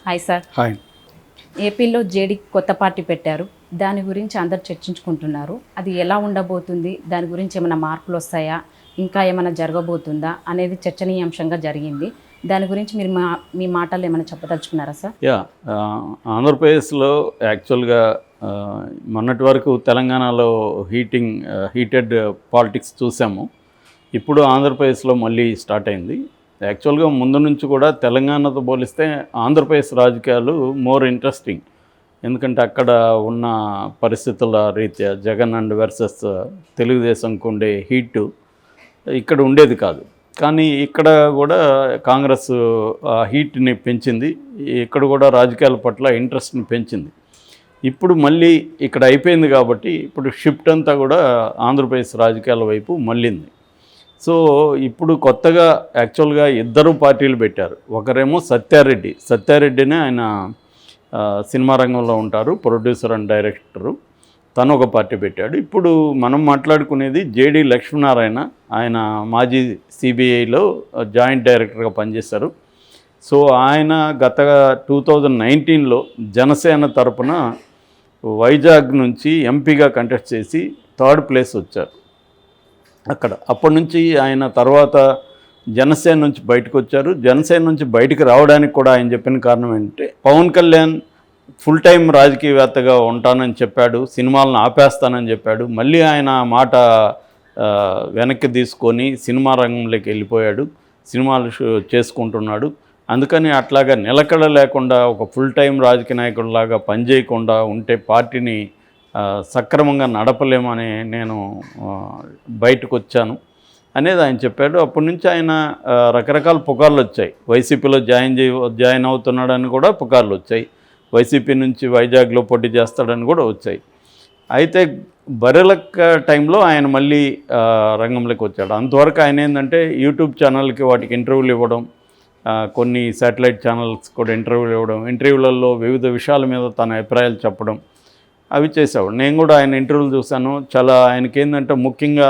Hi sir. Hi. ఏపీలో JD కొత్త party పెట్టారు. దాని గురించి అందరు చర్చించుకుంటున్నారు. అది ఎలా ఉండబోతుంది, దాని గురించి ఏమైనా మార్పులు వస్తాయా, ఇంకా ఏమైనా జరగబోతుందా అనేది చర్చనీయాంశంగా జరిగింది. దాని గురించి మీరు మీ మాటలు ఏమైనా చెప్పదలుచుకున్నారా సార్? ఆంధ్రప్రదేశ్లో యాక్చువల్గా మొన్నటి వరకు తెలంగాణలో హీటెడ్ పాలిటిక్స్ చూసాము. ఇప్పుడు ఆంధ్రప్రదేశ్లో మళ్ళీ స్టార్ట్ అయింది. యాక్చువల్గా ముందు నుంచి కూడా తెలంగాణతో పోలిస్తే ఆంధ్రప్రదేశ్ రాజకీయాలు మోర్ ఇంట్రెస్టింగ్. ఎందుకంటే అక్కడ ఉన్న పరిస్థితుల రీత్యా జగన్ అండ్ వర్సెస్ తెలుగుదేశంకు ఉండే హీటు ఇక్కడ ఉండేది కాదు. కానీ ఇక్కడ కూడా కాంగ్రెస్ హీట్ని పెంచింది. ఇక్కడ కూడా రాజకీయాల పట్ల ఇంట్రెస్ట్ని పెంచింది. ఇప్పుడు మళ్ళీ ఇక్కడ అయిపోయింది కాబట్టి ఇప్పుడు షిఫ్ట్ అంతా కూడా ఆంధ్రప్రదేశ్ రాజకీయాల వైపు మళ్ళింది. సో ఇప్పుడు కొత్తగా యాక్చువల్గా ఇద్దరు పార్టీలు పెట్టారు. ఒకరేమో సత్యారెడ్డినే ఆయన సినిమా రంగంలో ఉంటారు, ప్రొడ్యూసర్ అండ్ డైరెక్టరు. తను ఒక పార్టీ పెట్టాడు. ఇప్పుడు మనం మాట్లాడుకునేది జేడీ లక్ష్మీనారాయణ. ఆయన మాజీ సిబిఐలో జాయింట్ డైరెక్టర్గా పనిచేశారు. సో ఆయన గత 2019లో జనసేన తరపున వైజాగ్ నుంచి ఎంపీగా కంటెస్ట్ చేసి 3rd ప్లేస్ వచ్చారు అక్కడ. అప్పటి నుంచి ఆయన తర్వాత జనసేన నుంచి బయటకు వచ్చారు. జనసేన నుంచి బయటకు రావడానికి కూడా ఆయన చెప్పిన కారణం ఏంటంటే పవన్ కళ్యాణ్ ఫుల్ టైం రాజకీయవేత్తగా ఉంటానని చెప్పాడు, సినిమాలను ఆపేస్తానని చెప్పాడు. మళ్ళీ ఆయన మాట వెనక్కి తీసుకొని సినిమా రంగంలోకి వెళ్ళిపోయాడు, సినిమాలు చేసుకుంటున్నాడు. అందుకని అట్లాగా నిలకడ లేకుండా ఒక ఫుల్ టైం రాజకీయ నాయకుడిలాగా పనిచేయకుండా ఉంటే పార్టీని సక్రమంగా నడపలేమని నేను బయటకు వచ్చాను అనేది ఆయన చెప్పాడు. అప్పటి నుంచి ఆయన రకరకాల పుకార్లు వచ్చాయి. వైసీపీలో జాయిన్ అవుతున్నాడని కూడా పుకార్లు వచ్చాయి. వైసీపీ నుంచి వైజాగ్లో పోటీ చేస్తాడని కూడా వచ్చాయి. అయితే బరెలక్క టైంలో ఆయన మళ్ళీ రంగంలోకి వచ్చాడు. అంతవరకు ఆయన ఏంటంటే యూట్యూబ్ ఛానల్కి వాటికి ఇంటర్వ్యూలు ఇవ్వడం, కొన్ని శాటిలైట్ ఛానల్స్ కూడా ఇంటర్వ్యూలు ఇవ్వడం, ఇంటర్వ్యూలలో వివిధ విషయాల మీద తన అభిప్రాయాలు చెప్పడం అవి చేసేవాడు. నేను కూడా ఆయన ఇంటర్వ్యూలు చూశాను. చాలా ఆయనకేందంటే ముఖ్యంగా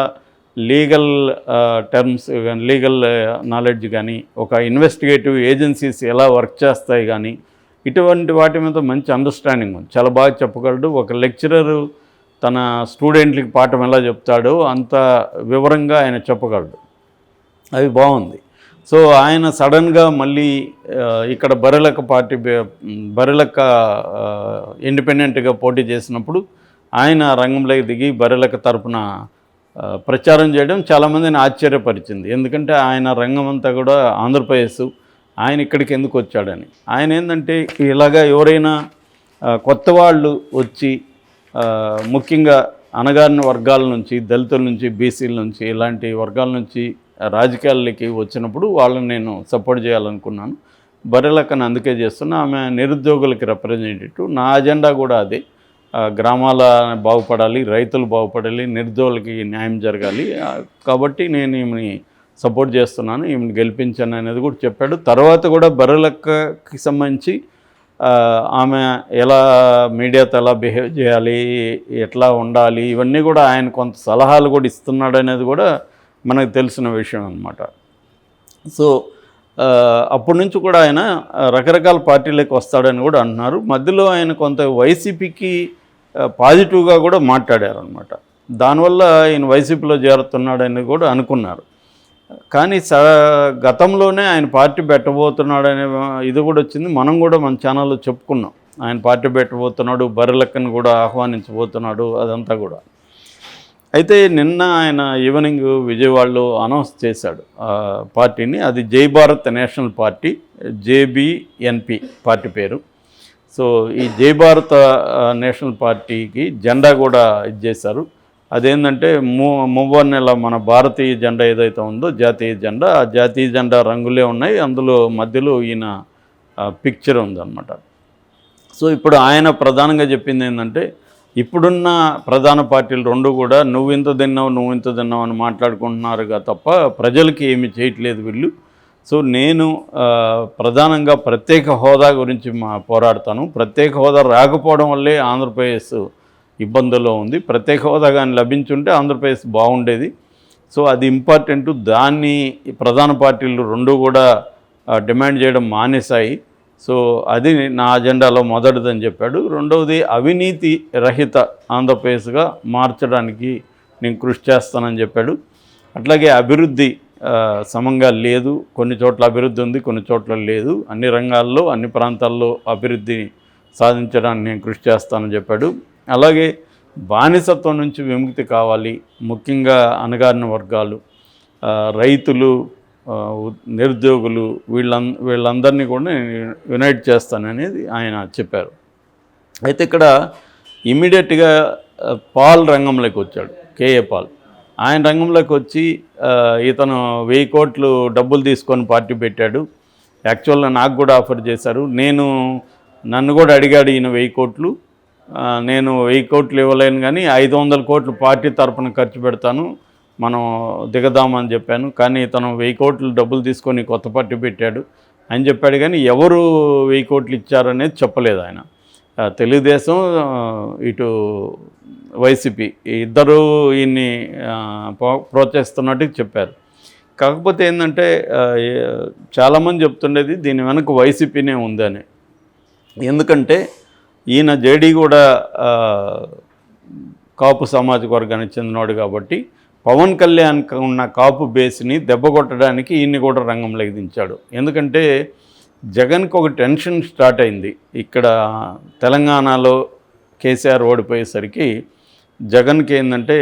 లీగల్ టర్మ్స్ కానీ, లీగల్ నాలెడ్జ్ కానీ, ఒక ఇన్వెస్టిగేటివ్ ఏజెన్సీస్ ఎలా వర్క్ చేస్తాయి కానీ ఇటువంటి వాటి మీద మంచి అండర్స్టాండింగ్ ఉంది. చాలా బాగా చెప్పగలడు. ఒక లెక్చరరు తన స్టూడెంట్లకి పాఠం ఎలా చెప్తాడో అంత వివరంగా ఆయన చెప్పగలడు. అది బాగుంది. సో ఆయన సడన్గా మళ్ళీ ఇక్కడ బరెలక్క ఇండిపెండెంట్గా పోటీ చేసినప్పుడు ఆయన రంగంలోకి దిగి బరెలక్క తరపున ప్రచారం చేయడం చాలామందిని ఆశ్చర్యపరిచింది. ఎందుకంటే ఆయన రంగం అంతా కూడా ఆంధ్రప్రదేశ్, ఆయన ఇక్కడికి ఎందుకు వచ్చాడని. ఆయన ఏంటంటే ఇలాగా ఎవరైనా కొత్త వాళ్ళు వచ్చి ముఖ్యంగా అణగారిన వర్గాల నుంచి, దళితుల నుంచి, బీసీల నుంచి, ఇలాంటి వర్గాల నుంచి రాజకీయాలకి వచ్చినప్పుడు వాళ్ళని నేను సపోర్ట్ చేయాలనుకున్నాను. బరెలక్కను అందుకే చేస్తున్నా. ఆమె నిరుద్యోగులకి రిప్రజెంటేటివ్. నా అజెండా కూడా అదే. గ్రామాల బాగుపడాలి, రైతులు బాగుపడాలి, నిరుద్యోగులకి న్యాయం జరగాలి. కాబట్టి నేను ఈమెని సపోర్ట్ చేస్తున్నాను, ఈమెను గెలిపించాను అనేది కూడా చెప్పాడు. తర్వాత కూడా బరెలక్కకి సంబంధించి ఆమె ఎలా మీడియాతో ఎలా బిహేవ్ చేయాలి, ఎట్లా ఉండాలి, ఇవన్నీ కూడా ఆయన కొంత సలహాలు కూడా ఇస్తున్నాడు అనేది కూడా మనకు తెలిసిన విషయం అన్నమాట. సో అప్పటి నుంచి కూడా ఆయన రకరకాల పార్టీలకు వస్తాడని కూడా అంటున్నారు. మధ్యలో ఆయన కొంత వైసీపీకి పాజిటివ్గా కూడా మాట్లాడారు అనమాట. దానివల్ల ఆయన వైసీపీలో చేరుతున్నాడని కూడా అనుకున్నారు. కానీ గతంలోనే ఆయన పార్టీ పెట్టబోతున్నాడనే ఇది కూడా వచ్చింది. మనం కూడా మన ఛానల్లో చెప్పుకున్నాం. ఆయన పార్టీ పెట్టబోతున్నాడు, బరెలక్కను కూడా ఆహ్వానించబోతున్నాడు, అదంతా కూడా. అయితే నిన్న ఆయన ఈవినింగ్ విజయవాడలో అనౌన్స్ చేశాడు పార్టీని. అది జై Bharat national party, JBNP party పేరు. సో ఈ జై భారత్ నేషనల్ పార్టీకి జెండా కూడా ఇచ్చేశారు. అదేంటంటే మువ్వన్నెల మన భారతీయ జెండా ఏదైతే ఉందో జాతీయ జెండా, ఆ జాతీయ జెండా రంగులే ఉన్నాయి. అందులో మధ్యలో ఈయన పిక్చర్ ఉందన్నమాట. సో ఇప్పుడు ఆయన ప్రధానంగా చెప్పింది ఏంటంటే ఇప్పుడున్న ప్రధాన పార్టీలు రెండు కూడా నువ్వు ఇంత తిన్నావు అని మాట్లాడుకుంటున్నారుగా తప్ప ప్రజలకి ఏమీ చేయట్లేదు వీళ్ళు. సో నేను ప్రధానంగా ప్రత్యేక హోదా గురించి పోరాడతాను. ప్రత్యేక హోదా రాకపోవడం వల్లే ఆంధ్రప్రదేశ్ ఇబ్బందుల్లో ఉంది. ప్రత్యేక హోదా కానీ లభించుంటే ఆంధ్రప్రదేశ్ బాగుండేది. సో అది ఇంపార్టెంట్. దాన్ని ప్రధాన పార్టీలు రెండు కూడా డిమాండ్ చేయడం మానేశాయి. సో అది నా అజెండాలో మొదటిదని చెప్పాడు. రెండవది అవినీతి రహిత ఆంధ్రప్రదేశ్గా మార్చడానికి నేను కృషి చేస్తానని చెప్పాడు. అట్లాగే అభివృద్ధి సమంగా లేదు, కొన్ని చోట్ల అభివృద్ధి ఉంది, కొన్ని చోట్ల లేదు. అన్ని రంగాల్లో అన్ని ప్రాంతాల్లో అభివృద్ధి సాధించడానికి నేను కృషి చేస్తానని చెప్పాడు. అలాగే బానిసత్వం నుంచి విముక్తి కావాలి, ముఖ్యంగా అణగారిన వర్గాలు, రైతులు, నిరుద్యోగులు, వీళ్ళందరినీ కూడా యునైట్ చేస్తాననేది ఆయన చెప్పారు. అయితే ఇక్కడ ఇమ్మీడియట్గా పాల్ రంగంలోకి వచ్చాడు, కేఏ పాల్. ఆయన రంగంలోకి వచ్చి ఇతను 1000 కోట్లు డబ్బులు తీసుకొని పార్టీ పెట్టాడు. యాక్చువల్గా నాకు కూడా ఆఫర్ చేశారు. నన్ను కూడా అడిగాడు ఈయన 1000 కోట్లు. నేను 1000 కోట్లు ఇవ్వలేను కానీ 500 కోట్లు పార్టీ తరపున ఖర్చు పెడతాను, మనం దిగదామని చెప్పాను. కానీ ఇతను 1000 కోట్లు డబ్బులు తీసుకొని కొత్త పార్టీ పెట్టాడు అని చెప్పాడు. కానీ ఎవరు 1000 కోట్లు ఇచ్చారనేది చెప్పలేదు ఆయన. తెలుగుదేశం, ఇటు వైసీపీ ఇద్దరు ఈయన్ని ప్రోత్సహిస్తున్నట్టు చెప్పారు. కాకపోతే ఏంటంటే చాలామంది చెప్తుండేది దీని వెనక వైసీపీనే ఉందని. ఎందుకంటే ఈయన జేడీ కూడా కాపు సామాజిక వర్గానికి చెందినవాడు కాబట్టి పవన్ కళ్యాణ్ ఉన్న కాపు బేస్ని దెబ్బకొట్టడానికి ఈయన్ని కూడా రంగంలోకి దించాడు. ఎందుకంటే జగన్కి ఒక టెన్షన్ స్టార్ట్ అయింది. ఇక్కడ తెలంగాణలో కేసీఆర్ ఓడిపోయేసరికి జగన్కి ఏంటంటే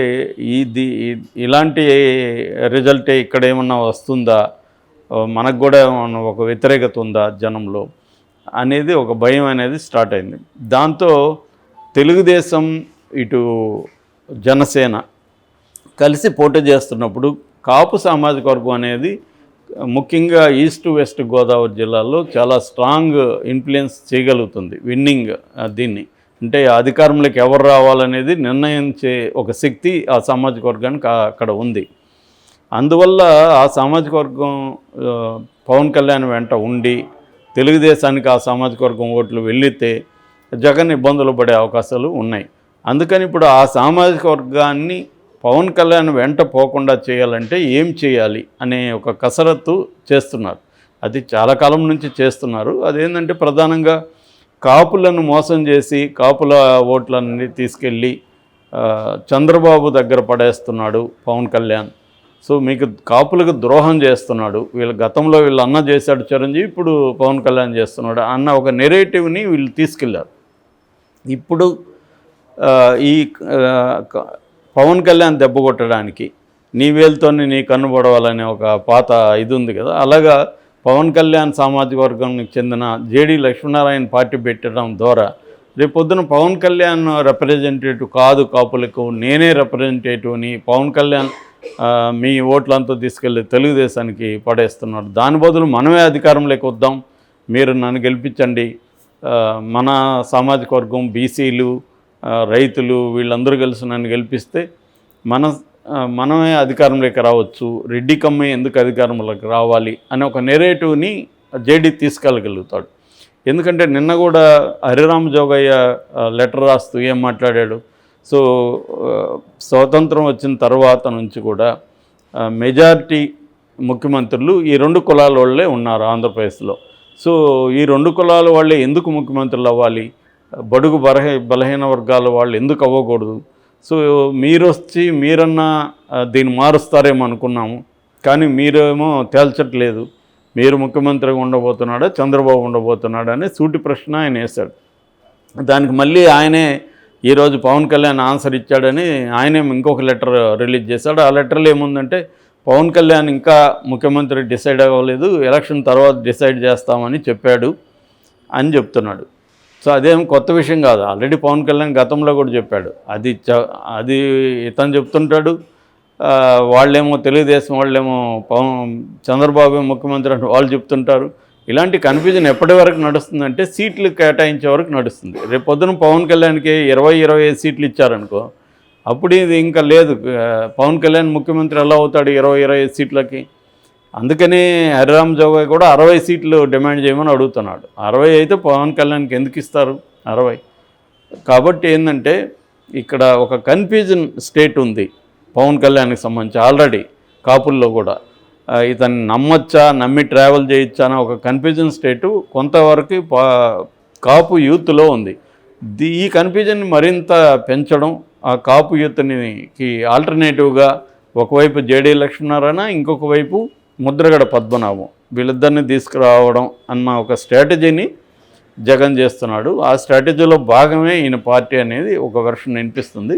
ఇలాంటి రిజల్టే ఇక్కడ ఏమన్నా వస్తుందా, మనకు కూడా ఏమన్నా ఒక వ్యతిరేకత ఉందా జనంలో అనేది ఒక భయం అనేది స్టార్ట్ అయింది. దాంతో తెలుగుదేశం, ఇటు జనసేన కలిసి పోటీ చేస్తున్నప్పుడు కాపు సామాజిక వర్గం అనేది ముఖ్యంగా ఈస్ట్ వెస్ట్ గోదావరి జిల్లాలో చాలా స్ట్రాంగ్ ఇన్ఫ్లుయెన్స్ చేయగలుగుతుంది విన్నింగ్. దీన్ని అంటే అధికారంలోకి ఎవరు రావాలనేది నిర్ణయించే ఒక శక్తి ఆ సామాజిక వర్గానికి అక్కడ ఉంది. అందువల్ల ఆ సామాజిక వర్గం పవన్ కళ్యాణ్ వెంట ఉండి తెలుగుదేశానికి ఆ సామాజిక వర్గం ఓట్లు వెళ్ళితే జగన్ ఇబ్బందులు పడే అవకాశాలు ఉన్నాయి. అందుకని ఇప్పుడు ఆ సామాజిక వర్గాన్ని పవన్ కళ్యాణ్ వెంట పోకుండా చేయాలంటే ఏం చేయాలి అనే ఒక కసరత్తు చేస్తున్నారు. అది చాలా కాలం నుంచి చేస్తున్నారు. అదేంటంటే ప్రధానంగా కాపులను మోసం చేసి కాపుల ఓట్లన్నీ తీసుకెళ్ళి చంద్రబాబు దగ్గర పడేస్తున్నాడు పవన్ కళ్యాణ్. సో మీకు కాపులకు ద్రోహం చేస్తున్నాడు, గతంలో వీళ్ళు అన్న చేశాడు చిరంజీవి, ఇప్పుడు పవన్ కళ్యాణ్ చేస్తున్నాడు అన్న ఒక నెరేటివ్ని వీళ్ళు తీసుకెళ్లారు. ఇప్పుడు ఈ పవన్ కళ్యాణ్ దెబ్బ కొట్టడానికి నీ వేలుతోని నీ కన్ను పొడవాలనే ఒక పాత ఇది ఉంది కదా, అలాగా పవన్ కళ్యాణ్ సామాజిక వర్గానికి చెందిన జేడీ లక్ష్మీనారాయణ పార్టీ పెట్టడం ద్వారా రేపొద్దున పవన్ కళ్యాణ్ రిప్రజెంటేటివ్ కాదు కాపులకు, నేనే రిప్రజెంటేటివ్ని, పవన్ కళ్యాణ్ మీ ఓట్లంతా తీసుకెళ్ళి తెలుగుదేశానికి పడేస్తున్నాడు, దాని బదులు మనమే అధికారంలోకి వద్దాం, మీరు నన్ను గెలిపించండి, మన సామాజిక వర్గం బీసీలు, రైతులు వీళ్ళందరూ కలిసి నన్ను గెలిపిస్తే మనమే అధికారంలోకి రావచ్చు, రెడ్డి కమ్మే ఎందుకు అధికారంలోకి రావాలి అనే ఒక నెరేటివ్ని జేడీ తీసుకెళ్ళగలుగుతాడు. ఎందుకంటే నిన్న కూడా హరిరామ్ జోగయ్య లెటర్ రాస్తూ ఏం మాట్లాడాడు, సో స్వాతంత్రం వచ్చిన తర్వాత నుంచి కూడా మెజారిటీ ముఖ్యమంత్రులు ఈ 2 కులాల వాళ్ళే ఉన్నారు ఆంధ్రప్రదేశ్లో. సో ఈ 2 కులాల వాళ్ళే ఎందుకు ముఖ్యమంత్రులు అవ్వాలి, బడుగు బలహీన వర్గాల వాళ్ళు ఎందుకు అవ్వకూడదు? సో మీరన్నా దీన్ని మారుస్తారేమో అనుకున్నాము, కానీ మీరేమో తేల్చట్లేదు, మీరు ముఖ్యమంత్రిగా ఉండబోతున్నాడా చంద్రబాబు ఉండబోతున్నాడా అనే సూటి ప్రశ్న ఆయన వేశాడు. దానికి మళ్ళీ ఆయనే ఈరోజు పవన్ కళ్యాణ్ ఆన్సర్ ఇచ్చాడని ఆయనే ఇంకొక లెటర్ రిలీజ్ చేశాడు. ఆ లెటర్లో ఏముందంటే పవన్ కళ్యాణ్ ఇంకా ముఖ్యమంత్రి డిసైడ్ అవ్వలేదు, ఎలక్షన్ తర్వాత డిసైడ్ చేస్తామని చెప్పాడు అని చెప్తున్నాడు. సో అదేం కొత్త విషయం కాదు, ఆల్రెడీ పవన్ కళ్యాణ్ గతంలో కూడా చెప్పాడు. అది ఇతను చెప్తుంటాడు, వాళ్ళేమో తెలుగుదేశం వాళ్ళేమో చంద్రబాబు ముఖ్యమంత్రి అంటే వాళ్ళు చెప్తుంటారు. ఇలాంటి కన్ఫ్యూజన్ ఎప్పటి వరకు నడుస్తుందంటే సీట్లు కేటాయించే వరకు నడుస్తుంది. రేపు పొద్దున పవన్ కళ్యాణ్కి 20-25 సీట్లు ఇచ్చారనుకో, అప్పుడు ఇది ఇంకా లేదు, పవన్ కళ్యాణ్ ముఖ్యమంత్రి ఎలా అవుతాడు 20-25 సీట్లకి? అందుకని హరిరామ్ జోగయ్య కూడా 60 సీట్లు డిమాండ్ చేయమని అడుగుతున్నాడు. 60 అయితే పవన్ కళ్యాణ్కి ఎందుకు ఇస్తారు 60? కాబట్టి ఏంటంటే ఇక్కడ ఒక కన్ఫ్యూజన్ స్టేట్ ఉంది పవన్ కళ్యాణ్కి సంబంధించి ఆల్రెడీ కాపుల్లో కూడా. ఇతన్ని నమ్మొచ్చా, నమ్మి ట్రావెల్ చేయొచ్చా అనే ఒక కన్ఫ్యూజన్ స్టేటు కొంతవరకు కాపు యూత్లో ఉంది. ఈ కన్ఫ్యూజన్ మరింత పెంచడం, ఆ కాపు యూత్కి ఆల్టర్నేటివ్గా ఒకవైపు జేడీ లక్ష్మీనారాయణ, ఇంకొక వైపు ముద్రగడ పద్మనాభం, వీళ్ళిద్దరిని తీసుకురావడం అన్న ఒక స్ట్రాటజీని జగన్ చేస్తున్నాడు. ఆ స్ట్రాటజీలో భాగమే ఈయన పార్టీ అనేది ఒక వెర్షన్ వినిపిస్తుంది.